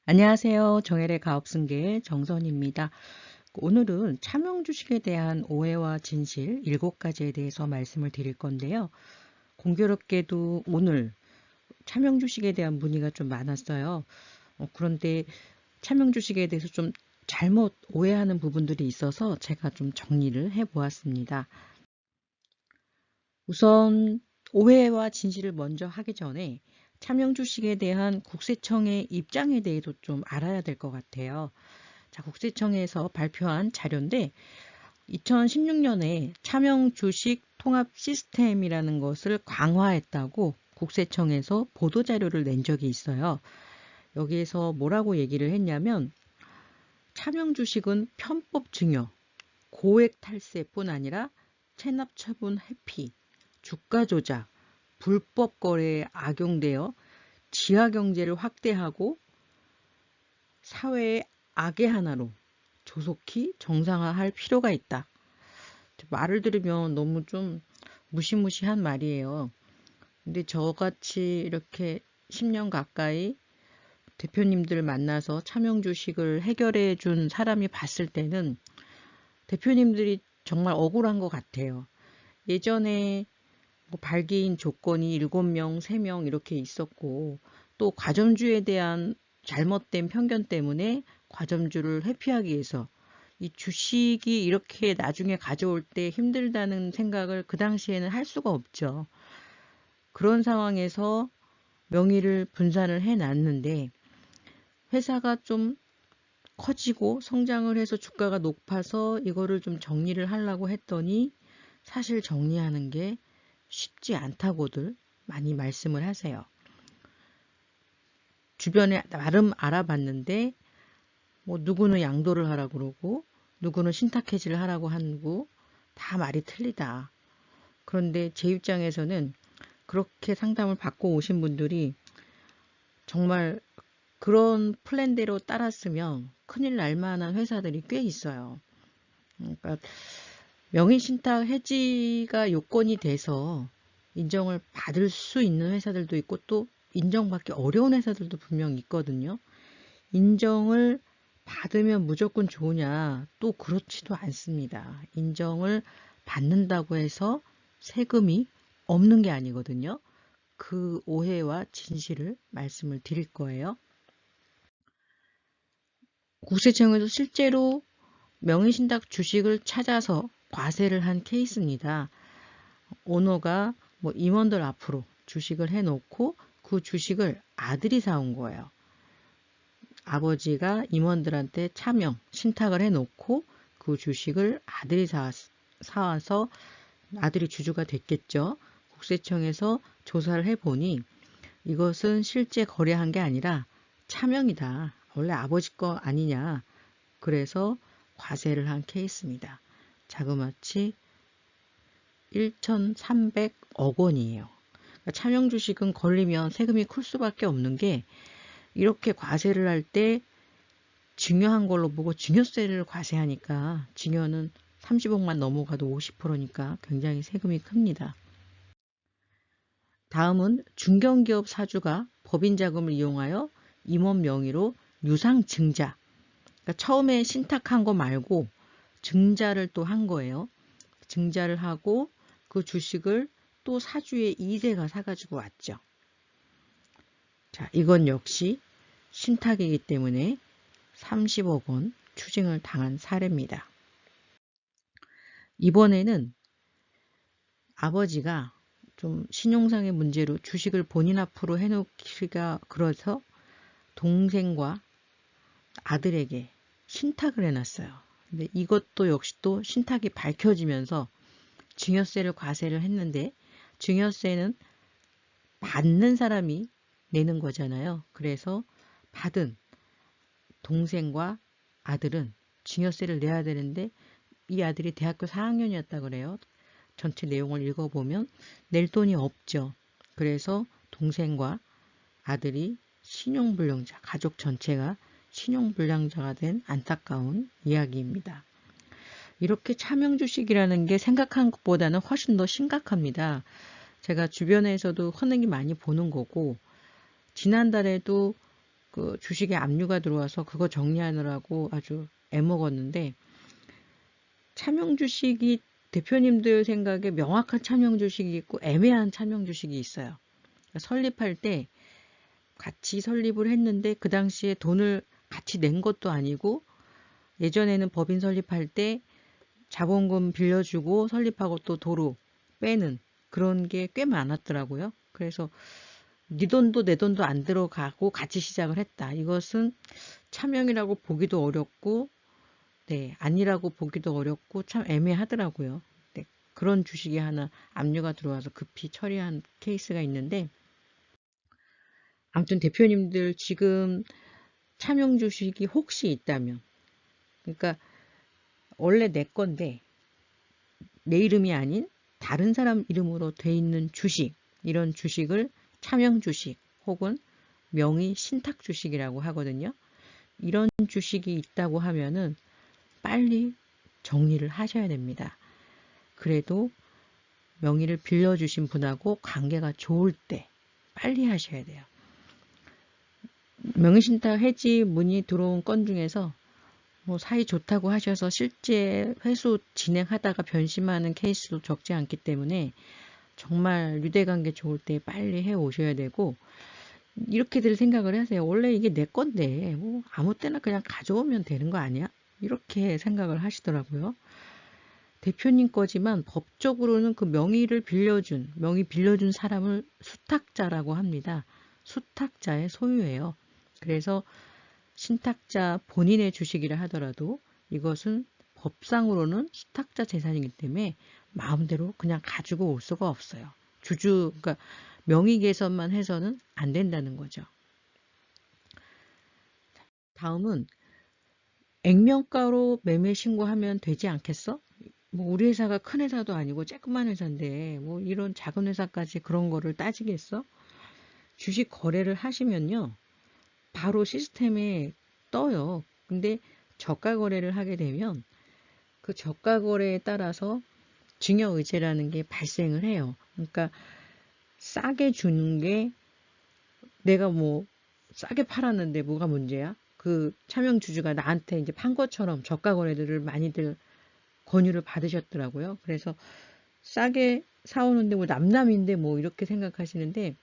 안녕하세요. 정혜의 가업승계 정선입니다. 오늘은 차명 주식에 대한 오해와 진실 7가지에 대해서 말씀을 드릴 건데요. 공교롭게도 오늘 차명 주식에 대한 문의가 좀 많았어요. 그런데 차명 주식에 대해서 좀 잘못 오해하는 부분들이 있어서 제가 좀 정리를 해 보았습니다. 우선 오해와 진실을 먼저 하기 전에 차명 주식에 대한 국세청의 입장에 대해서 좀 알아야 될 것 같아요. 자, 국세청에서 발표한 자료인데 2016년에 차명 주식 통합 시스템이라는 것을 강화했다고 국세청에서 보도자료를 낸 적이 있어요. 여기에서 뭐라고 얘기를 했냐면 차명 주식은 편법 증여, 고액 탈세뿐 아니라 체납 처분 회피, 주가 조작, 불법 거래에 악용되어 지하 경제를 확대하고 사회의 악의 하나로 조속히 정상화할 필요가 있다. 말을 들으면 너무 좀 무시무시한 말이에요. 근데 저같이 이렇게 10년 가까이 대표님들 만나서 차명 주식을 해결해 준 사람이 봤을 때는 대표님들이 정말 억울한 것 같아요. 예전에 뭐 발기인 조건이 7명, 3명 이렇게 있었고 또 과점주에 대한 잘못된 편견 때문에 과점주를 회피하기 위해서 이 주식이 이렇게 나중에 가져올 때 힘들다는 생각을 그 당시에는 할 수가 없죠. 그런 상황에서 명의를 분산을 해놨는데 회사가 좀 커지고 성장을 해서 주가가 높아서 이거를 좀 정리를 하려고 했더니 사실 정리하는 게 쉽지 않다고들 많이 말씀을 하세요. 주변에 나름 알아봤는데 뭐 누구는 양도를 하라고 그러고 누구는 신탁 해지를 하라고 하고 다 말이 틀리다. 그런데 제 입장에서는 그렇게 상담을 받고 오신 분들이 정말 그런 플랜대로 따랐으면 큰일 날 만한 회사들이 꽤 있어요. 그러니까 명의신탁 해지가 요건이 돼서 인정을 받을 수 있는 회사들도 있고 또 인정받기 어려운 회사들도 분명 있거든요. 인정을 받으면 무조건 좋으냐? 또 그렇지도 않습니다. 인정을 받는다고 해서 세금이 없는 게 아니거든요. 그 오해와 진실을 말씀을 드릴 거예요. 국세청에서 실제로 명의신탁 주식을 찾아서 과세를 한 케이스입니다. 오너가 뭐 임원들 앞으로 주식을 해놓고 그 주식을 아들이 사온 거예요. 아버지가 임원들한테 차명, 신탁을 해놓고 그 주식을 아들이 사와서 아들이 주주가 됐겠죠. 국세청에서 조사를 해보니 이것은 실제 거래한 게 아니라 차명이다. 원래 아버지 거 아니냐. 그래서 과세를 한 케이스입니다. 자그마치 1,300억 원이에요. 그러니까 차명 주식은 걸리면 세금이 클 수밖에 없는 게 이렇게 과세를 할 때 증여한 걸로 보고 증여세를 과세하니까 증여는 30억만 넘어가도 50%니까 굉장히 세금이 큽니다. 다음은 중견기업 사주가 법인 자금을 이용하여 임원 명의로 유상증자. 그러니까 처음에 신탁한 거 말고 증자를 또 한 거예요. 증자를 하고 그 주식을 또 사주의 2세가 사가지고 왔죠. 자, 이건 역시 신탁이기 때문에 30억 원 추징을 당한 사례입니다. 이번에는 아버지가 좀 신용상의 문제로 주식을 본인 앞으로 해놓기가 그래서 동생과 아들에게 신탁을 해놨어요. 근데 이것도 역시 또 신탁이 밝혀지면서 증여세를 과세를 했는데 증여세는 받는 사람이 내는 거잖아요. 그래서 받은 동생과 아들은 증여세를 내야 되는데 이 아들이 대학교 4학년이었다 그래요. 전체 내용을 읽어보면 낼 돈이 없죠. 그래서 동생과 아들이 신용불량자, 가족 전체가 신용불량자가 된 안타까운 이야기입니다. 이렇게 차명주식이라는 게 생각한 것보다는 훨씬 더 심각합니다. 제가 주변에서도 흔히 많이 보는 거고 지난달에도 그 주식에 압류가 들어와서 그거 정리하느라고 아주 애먹었는데, 차명 주식이 대표님들 생각에 명확한 차명 주식이 있고 애매한 차명 주식이 있어요. 그러니까 설립할 때 같이 설립을 했는데 그 당시에 돈을 같이 낸 것도 아니고, 예전에는 법인 설립할 때 자본금 빌려주고 설립하고 또 도로 빼는 그런 게 꽤 많았더라고요. 그래서 네 돈도 내 돈도 안 들어가고 같이 시작을 했다. 이것은 차명이라고 보기도 어렵고, 네, 아니라고 보기도 어렵고 참 애매하더라고요. 네, 그런 주식이 하나 압류가 들어와서 급히 처리한 케이스가 있는데, 아무튼 대표님들 지금 차명 주식이 혹시 있다면, 그러니까 원래 내 건데 내 이름이 아닌 다른 사람 이름으로 돼 있는 주식, 이런 주식을 차명 주식 혹은 명의 신탁 주식이라고 하거든요. 이런 주식이 있다고 하면은 빨리 정리를 하셔야 됩니다. 그래도 명의를 빌려주신 분하고 관계가 좋을 때 빨리 하셔야 돼요. 명의신탁 해지 문의 들어온 건 중에서 뭐 사이 좋다고 하셔서 실제 회수 진행하다가 변심하는 케이스도 적지 않기 때문에 정말 유대관계 좋을 때 빨리 해 오셔야 되고, 이렇게들 생각을 하세요. 원래 이게 내 건데 뭐 아무 때나 그냥 가져오면 되는 거 아니야? 이렇게 생각을 하시더라고요. 대표님 거지만 법적으로는 그 명의 빌려준 사람을 수탁자라고 합니다. 수탁자의 소유예요. 그래서 신탁자 본인의 주식이라 하더라도 이것은 법상으로는 수탁자 재산이기 때문에 마음대로 그냥 가지고 올 수가 없어요. 그러니까 명의 개선만 해서는 안 된다는 거죠. 다음은 액면가로 매매 신고하면 되지 않겠어? 뭐 우리 회사가 큰 회사도 아니고 조그만 회사인데 뭐 이런 작은 회사까지 그런 거를 따지겠어? 주식 거래를 하시면요, 바로 시스템에 떠요. 근데 저가 거래를 하게 되면 그 저가 거래에 따라서 증여의제라는 게 발생을 해요. 그러니까 싸게 주는 게, 내가 뭐 싸게 팔았는데 뭐가 문제야? 그 차명 주주가 나한테 이제 판 것처럼 저가 거래들을 많이들 권유를 받으셨더라고요. 그래서 싸게 사오는데 뭐 남남인데 뭐 이렇게 생각하시는데,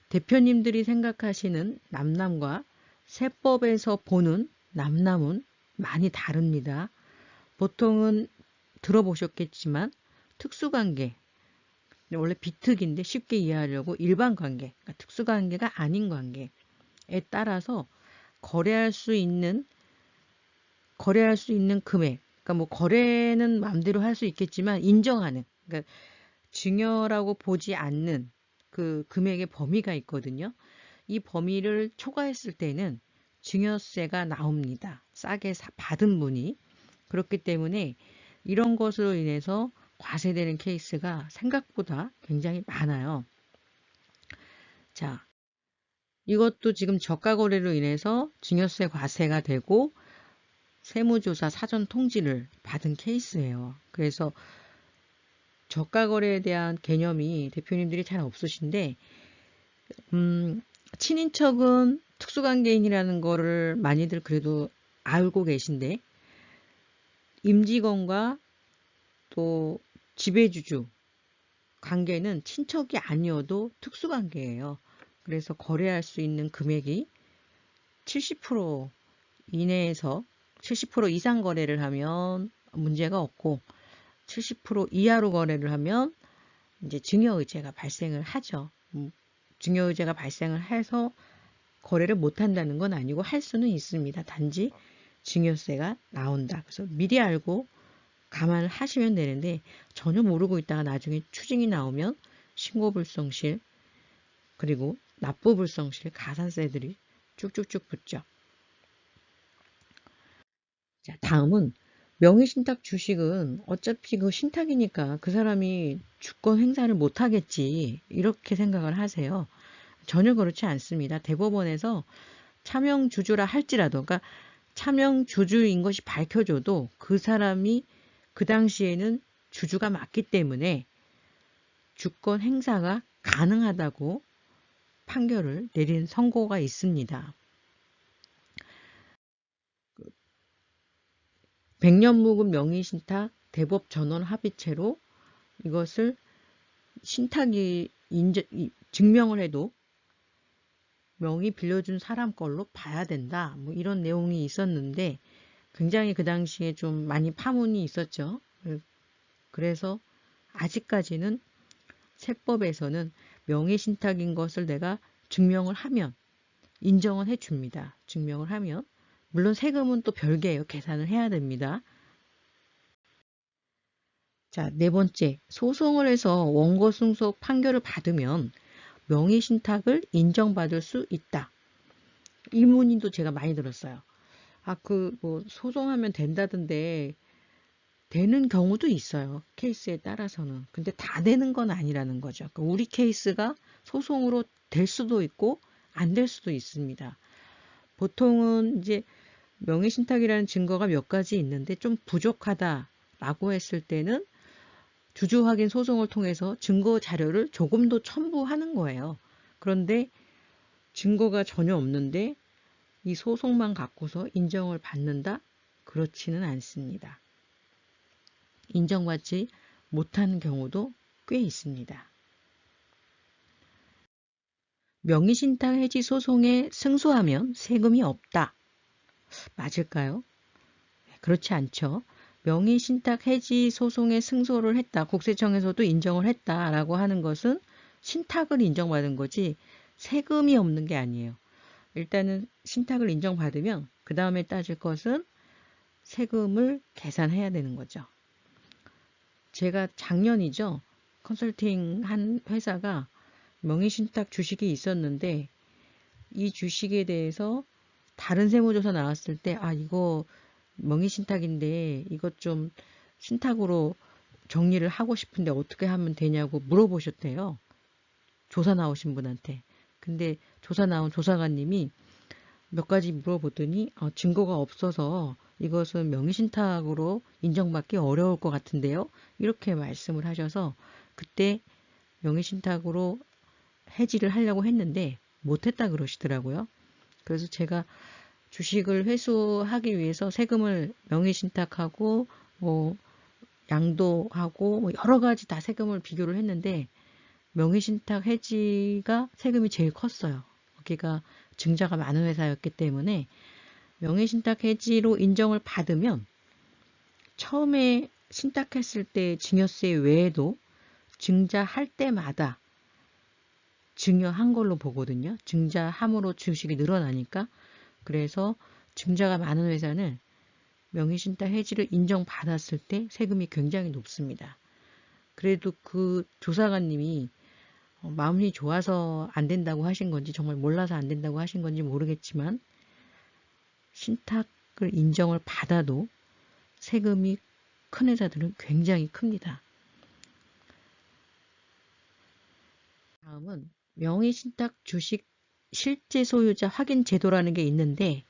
대표님들이 생각하시는 남남과 세법에서 보는 남남은 많이 다릅니다. 보통은 들어보셨겠지만 특수관계, 원래 비특인데 쉽게 이해하려고 일반관계, 그러니까 특수관계가 아닌 관계에 따라서 거래할 수 있는 금액, 그러니까 뭐 거래는 마음대로 할 수 있겠지만 인정하는, 그러니까 증여라고 보지 않는 그 금액의 범위가 있거든요. 이 범위를 초과했을 때는 증여세가 나옵니다. 싸게 받은 분이. 그렇기 때문에 이런 것으로 인해서 과세되는 케이스가 생각보다 굉장히 많아요. 자, 이것도 지금 저가 거래로 인해서 증여세 과세가 되고 세무조사 사전 통지를 받은 케이스예요. 그래서 저가 거래에 대한 개념이 대표님들이 잘 없으신데, 친인척은 특수관계인이라는 거를 많이들 그래도 알고 계신데, 임직원과 또 지배주주 관계는 친척이 아니어도 특수관계예요. 그래서 거래할 수 있는 금액이 70% 이내에서 70% 이상 거래를 하면 문제가 없고, 70% 이하로 거래를 하면 이제 증여의제가 발생을 하죠. 증여의제가 발생을 해서 거래를 못 한다는 건 아니고 할 수는 있습니다. 단지 증여세가 나온다. 그래서 미리 알고 감안을 하시면 되는데, 전혀 모르고 있다가 나중에 추징이 나오면 신고불성실, 그리고 납부불성실 가산세들이 쭉쭉쭉 붙죠. 자, 다음은 명의신탁 주식은 어차피 그 신탁이니까 그 사람이 주권 행사를 못 하겠지, 이렇게 생각을 하세요. 전혀 그렇지 않습니다. 대법원에서 차명 주주라 할지라도, 그러니까 차명 주주인 것이 밝혀져도 그 사람이 그 당시에는 주주가 맞기 때문에 주권 행사가 가능하다고 판결을 내린 선고가 있습니다. 100년 묵은 명의신탁 대법 전원 합의체로 이것을 신탁이 증명을 해도 명의 빌려준 사람 걸로 봐야 된다. 뭐 이런 내용이 있었는데 굉장히 그 당시에 좀 많이 파문이 있었죠. 그래서 아직까지는 세법에서는 명의신탁인 것을 내가 증명을 하면 인정을 해줍니다. 증명을 하면. 물론 세금은 또 별개예요. 계산을 해야 됩니다. 자, 네 번째, 소송을 해서 원고 승소 판결을 받으면 명의신탁을 인정받을 수 있다. 이 문의도 제가 많이 들었어요. 아, 뭐 소송하면 된다던데 되는 경우도 있어요. 케이스에 따라서는. 근데 다 되는 건 아니라는 거죠. 그러니까 우리 케이스가 소송으로 될 수도 있고 안 될 수도 있습니다. 보통은 이제 명의신탁이라는 증거가 몇 가지 있는데 좀 부족하다라고 했을 때는 주주확인 소송을 통해서 증거 자료를 조금 더 첨부하는 거예요. 그런데 증거가 전혀 없는데 이 소송만 갖고서 인정을 받는다? 그렇지는 않습니다. 인정받지 못하는 경우도 꽤 있습니다. 명의신탁 해지 소송에 승소하면 세금이 없다. 맞을까요? 그렇지 않죠. 명의신탁 해지 소송에 승소를 했다. 국세청에서도 인정을 했다라고 하는 것은 신탁을 인정받은 거지 세금이 없는 게 아니에요. 일단은 신탁을 인정받으면 그 다음에 따질 것은 세금을 계산해야 되는 거죠. 제가 작년이죠. 컨설팅 한 회사가 명의신탁 주식이 있었는데 이 주식에 대해서 다른 세무조사 나왔을 때 아 이거 명의신탁인데 이것 좀 신탁으로 정리를 하고 싶은데 어떻게 하면 되냐고 물어보셨대요. 조사 나오신 분한테. 근데 조사 나온 조사관님이 몇 가지 물어보더니 증거가 없어서 이것은 명의신탁으로 인정받기 어려울 것 같은데요. 이렇게 말씀을 하셔서 그때 명의신탁으로 해지를 하려고 했는데 못했다 그러시더라고요. 그래서 제가 주식을 회수하기 위해서 세금을 명의신탁하고 뭐 양도하고 뭐 여러 가지 다 세금을 비교를 했는데 명의신탁 해지가 세금이 제일 컸어요. 여기가 증자가 많은 회사였기 때문에 명의신탁 해지로 인정을 받으면 처음에 신탁했을 때 증여세 외에도 증자할 때마다 증여한 걸로 보거든요. 증자함으로 주식이 늘어나니까. 그래서 증자가 많은 회사는 명의신탁 해지를 인정받았을 때 세금이 굉장히 높습니다. 그래도 그 조사관님이 마음이 좋아서 안 된다고 하신 건지 정말 몰라서 안 된다고 하신 건지 모르겠지만 신탁을 인정을 받아도 세금이 큰 회사들은 굉장히 큽니다. 다음은 명의신탁 주식 실제 소유자 확인 제도라는 게 있는데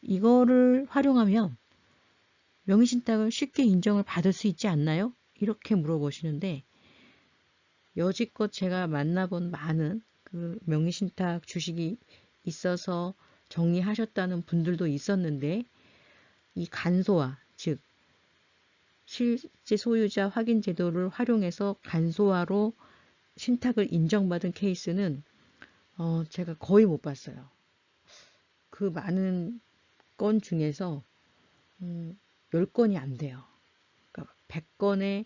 이거를 활용하면 명의신탁을 쉽게 인정을 받을 수 있지 않나요? 이렇게 물어보시는데 여지껏 제가 만나본 많은 그 명의신탁 주식이 있어서 정리하셨다는 분들도 있었는데 이 간소화, 즉 실제 소유자 확인 제도를 활용해서 간소화로 신탁을 인정받은 케이스는 제가 거의 못 봤어요. 그 많은 건 중에서 10건이 안 돼요. 그러니까 100건에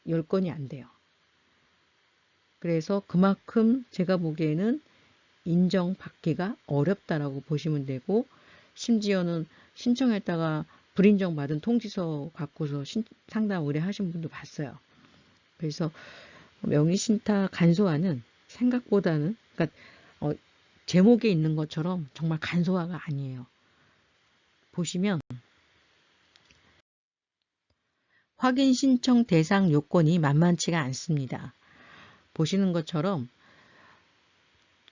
10건이 안 돼요. 그래서 그만큼 제가 보기에는 인정받기가 어렵다라고 보시면 되고 심지어는 신청했다가 불인정받은 통지서 갖고서 상담 의뢰하신 분도 봤어요. 그래서 명의신탁 간소화는 생각보다는 그러니까 제목에 있는 것처럼 정말 간소화가 아니에요. 보시면 확인 신청 대상 요건이 만만치가 않습니다. 보시는 것처럼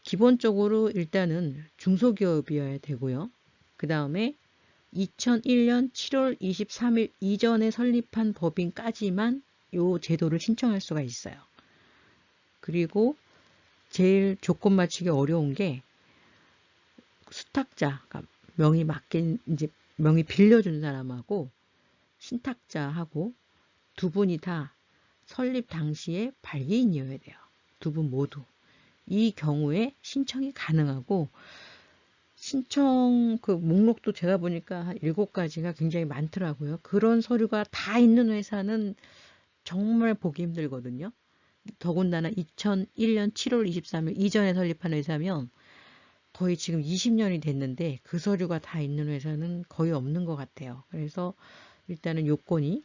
기본적으로 일단은 중소기업이어야 되고요. 그 다음에 2001년 7월 23일 이전에 설립한 법인까지만 이 제도를 신청할 수가 있어요. 그리고 제일 조건 맞추기 어려운 게 수탁자, 그러니까 명의 빌려준 사람하고 신탁자하고 두 분이 다 설립 당시에 발기인이어야 돼요. 두 분 모두. 이 경우에 신청이 가능하고, 신청 그 목록도 제가 보니까 한 7가지가 굉장히 많더라고요. 그런 서류가 다 있는 회사는 정말 보기 힘들거든요. 더군다나 2001년 7월 23일 이전에 설립한 회사면 거의 지금 20년이 됐는데 그 서류가 다 있는 회사는 거의 없는 것 같아요. 그래서 일단은 요건이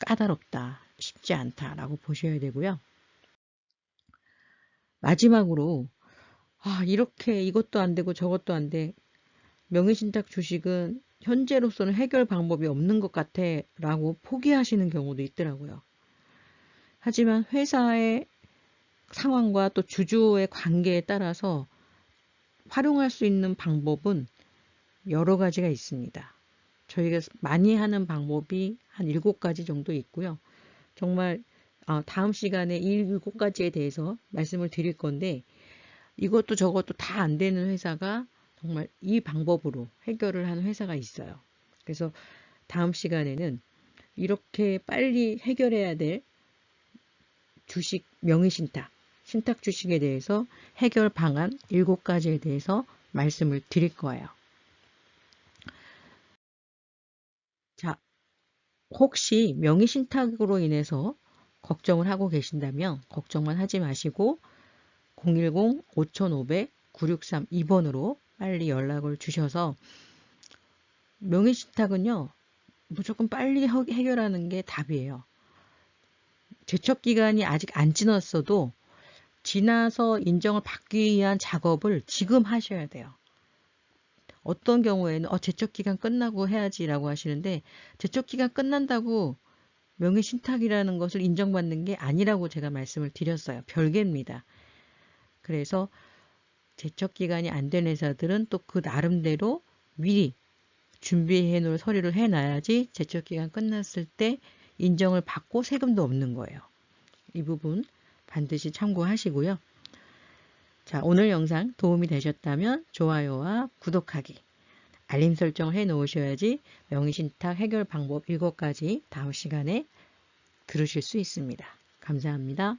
까다롭다, 쉽지 않다라고 보셔야 되고요. 마지막으로 이렇게 이것도 안 되고 저것도 안 돼. 명의신탁 주식은 현재로서는 해결 방법이 없는 것 같아 라고 포기하시는 경우도 있더라고요. 하지만 회사의 상황과 또 주주의 관계에 따라서 활용할 수 있는 방법은 여러 가지가 있습니다. 저희가 많이 하는 방법이 한 7가지 정도 있고요. 정말 다음 시간에 이 7가지에 대해서 말씀을 드릴 건데, 이것도 저것도 다 안 되는 회사가 정말 이 방법으로 해결을 하는 회사가 있어요. 그래서 다음 시간에는 이렇게 빨리 해결해야 될 주식 명의신탁, 신탁 주식에 대해서 해결 방안 7가지에 대해서 말씀을 드릴 거예요. 자, 혹시 명의신탁으로 인해서 걱정을 하고 계신다면 걱정만 하지 마시고 010-5500-9632번으로 빨리 연락을 주셔서, 명의신탁은요 무조건 빨리 해결하는 게 답이에요. 제척기간이 아직 안 지났어도 지나서 인정을 받기 위한 작업을 지금 하셔야 돼요. 어떤 경우에는 제척기간 끝나고 해야지라고 하시는데, 제척기간 끝난다고 명의신탁이라는 것을 인정받는 게 아니라고 제가 말씀을 드렸어요. 별개입니다. 그래서 제척기간이 안 된 회사들은 또 그 나름대로 미리 준비해 놓을 서류를 해놔야지 제척기간 끝났을 때 인정을 받고 세금도 없는 거예요. 이 부분 반드시 참고하시고요. 자, 오늘 영상 도움이 되셨다면 좋아요와 구독하기, 알림 설정을 해 놓으셔야지 명의신탁 해결 방법 7가지 다음 시간에 들으실 수 있습니다. 감사합니다.